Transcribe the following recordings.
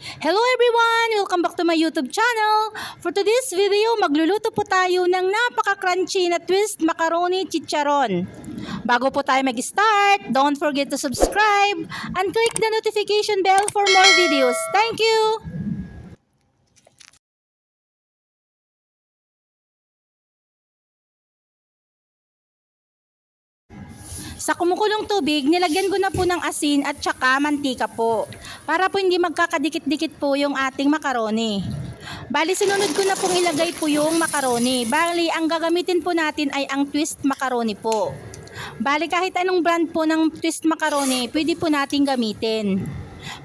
Hello everyone! Welcome back to my YouTube channel. For today's video, magluluto po tayo ng napaka-crunchy na twist macaroni chicharon. Bago po tayo mag-start, don't forget to subscribe and click the notification bell for more videos. Thank you! Sa kumukulong tubig, nilagyan ko na po ng asin at saka mantika po. Para po hindi magkakadikit-dikit po yung ating macaroni. Bali, sinunod ko na pong ilagay po yung macaroni. Bali, ang gagamitin po natin ay ang twist macaroni po. Bali, kahit anong brand po ng twist macaroni, pwede po nating gamitin.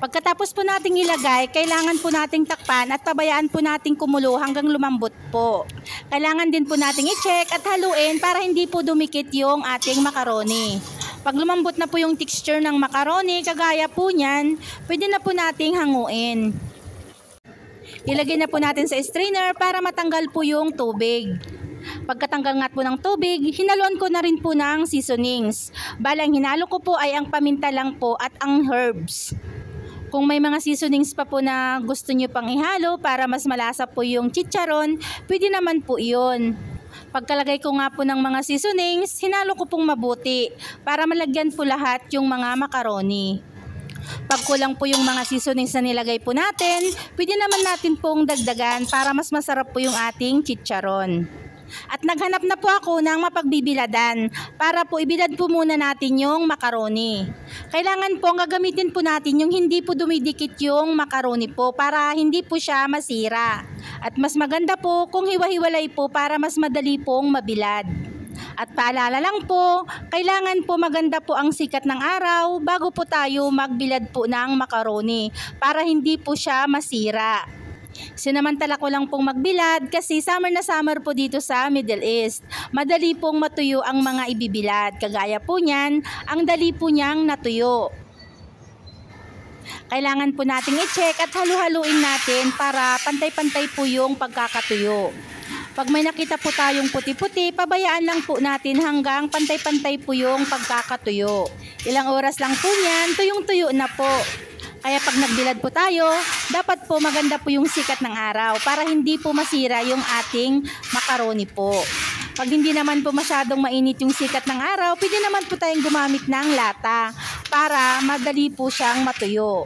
Pagkatapos po nating ilagay, kailangan po nating takpan at pabayaan po nating kumulo hanggang lumambot po. Kailangan din po nating i-check at haluin para hindi po dumikit yung ating macaroni. Pag lumambot na po yung texture ng macaroni, kagaya po niyan, pwede na po nating hanguin. Ilagay na po natin sa strainer para matanggal po yung tubig. Pagkatanggal nga po ng tubig, hinaluan ko na rin po ng seasonings. Balang hinalo ko po ay ang paminta lang po at ang herbs. Kung may mga seasonings pa po na gusto nyo pang ihalo para mas malasa po yung chicharon, pwede naman po iyon. Pagkalagay ko nga po ng mga seasonings, hinalo ko pong mabuti para malagyan po lahat yung mga macaroni. Pag kulang po yung mga seasonings na nilagay po natin, pwede naman natin pong dagdagan para mas masarap po yung ating chicharon. At naghanap na po ako ng mapagbibiladan para po ibilad po muna natin yung macaroni. Kailangan po gagamitin po natin yung hindi po dumidikit yung macaroni po para hindi po siya masira. At mas maganda po kung hiwa-hiwalay po para mas madali pong mabilad. At paalala lang po, kailangan po maganda po ang sikat ng araw bago po tayo magbilad po ng macaroni para hindi po siya masira. Sinamantala ko lang pong magbilad kasi summer na summer po dito sa Middle East. Madali pong matuyo ang mga ibibilad. Kagaya po niyan, ang dali po niyang natuyo. Kailangan po nating i-check at halu-haluin natin para pantay-pantay po yung pagkakatuyo. Pag may nakita po tayong puti-puti, pabayaan lang po natin hanggang pantay-pantay po yung pagkakatuyo. Ilang oras lang po niyan, tuyong-tuyo na po. Kaya pag nagbilad po tayo, dapat po maganda po yung sikat ng araw para hindi po masira yung ating macaroni po. Pag hindi naman po masyadong mainit yung sikat ng araw, pwede naman po tayong gumamit ng lata para madali po siyang matuyo.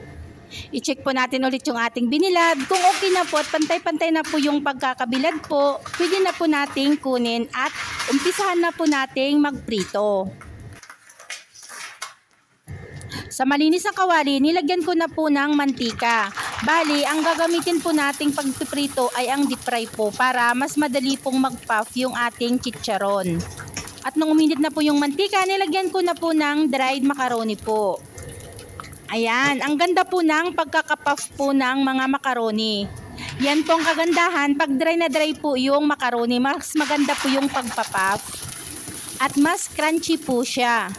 I-check po natin ulit yung ating binilad. Kung okay na po at pantay-pantay na po yung pagkakabilad po, pwede na po nating kunin at umpisahan na po nating magprito. Sa malinis na kawali, nilagyan ko na po ng mantika. Bali, ang gagamitin po nating pagpiprito ay ang deep fry po para mas madali pong mag-puff yung ating chicharon. At nung uminit na po yung mantika, nilagyan ko na po ng dried macaroni po. Ayan, ang ganda po ng pagkakapuff po ng mga macaroni. Yan po ang kagandahan, pag dry na dry po yung macaroni, mas maganda po yung pagpapuff. At mas crunchy po siya.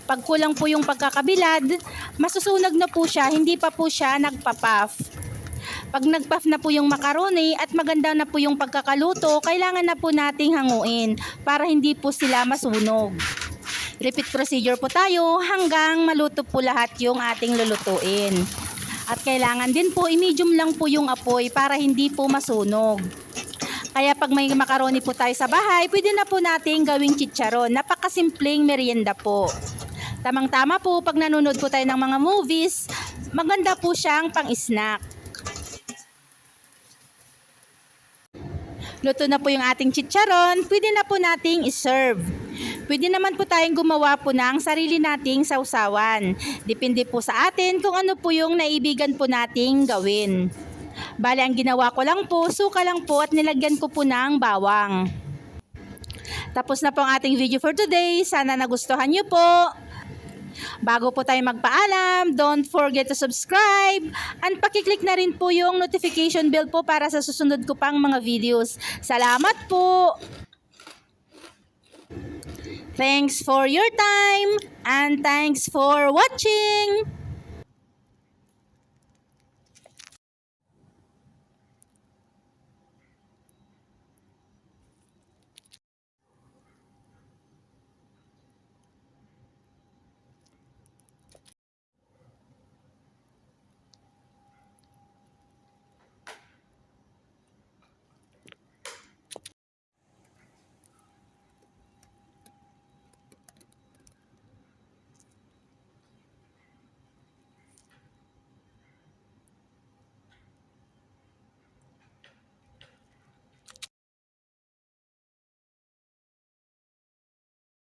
Pag kulang po yung pagkakabilad, masusunog na po siya, hindi pa po siya nagpa-puff. Pag nag-puff na po yung macaroni at maganda na po yung pagkakaluto, kailangan na po nating hanguin para hindi po sila masunog. Repeat procedure po tayo hanggang maluto po lahat yung ating lulutuin. At kailangan din po i-medium lang po yung apoy para hindi po masunog. Kaya pag may macaroni po tayo sa bahay, pwede na po nating gawing chicharon. Napakasimpleng merienda po. Tamang-tama po pag nanonood po tayo ng mga movies, maganda po siyang pang-snack. Luto na po yung ating chicharon, pwede na po nating iserve. Pwede naman po tayong gumawa po ng sarili nating sausawan. Depende po sa atin kung ano po yung naibigan po nating gawin. Bali, ang ginawa ko lang po, suka lang po at nilagyan ko po ng bawang. Tapos na po ang ating video for today. Sana nagustuhan nyo po. Bago po tayo magpaalam, don't forget to subscribe and pakiclick na rin po yung notification bell po para sa susunod ko pang mga videos. Salamat po! Thanks for your time and thanks for watching!